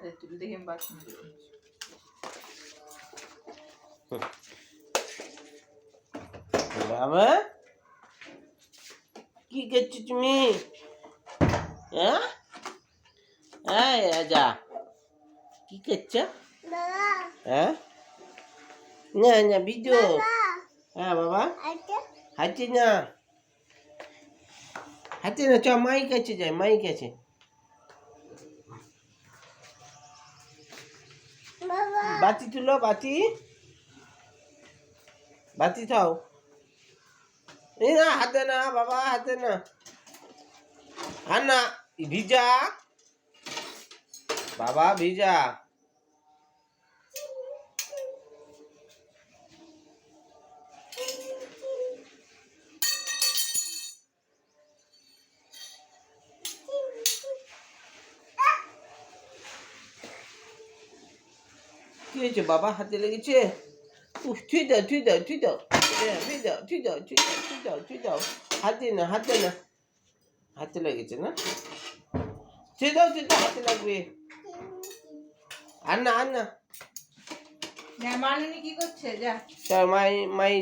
তাড়াতাড়ি তুলে দেখি আমি বাথরুমে যাবো। বাবা কি করছো তুমি? হ্যাঁ হ্যাঁ রাজা কি করছো? হ্যাঁ না না ভিডিও। হ্যাঁ বাবা হাঁটছি না, হাঁটছি না, চ মাই কাছে যাই, মাই কাছে। বাতি তুলো, বাতি বাতি খাও। এই না হাতে না বাবা, হাতে না, আর না ভিজা বাবা ভিজা। কি হয়েছে বাবা, হাতে লেগেছে? উফ ছুঁই দাও, ছুঁই দাও, ছুঁই দাও, ছুঁই দাও, ছুঁই দাও, ছুঁই দাও, ছুঁই দাও, ছুঁই দাও, হাতে না, হাতে না, হাতে লেগেছে না, ছুঁই দাও, ছুঁই দাও, হাতে লাগবে। আর না, আর না, মালিনী কি করছে? যা মাই মাই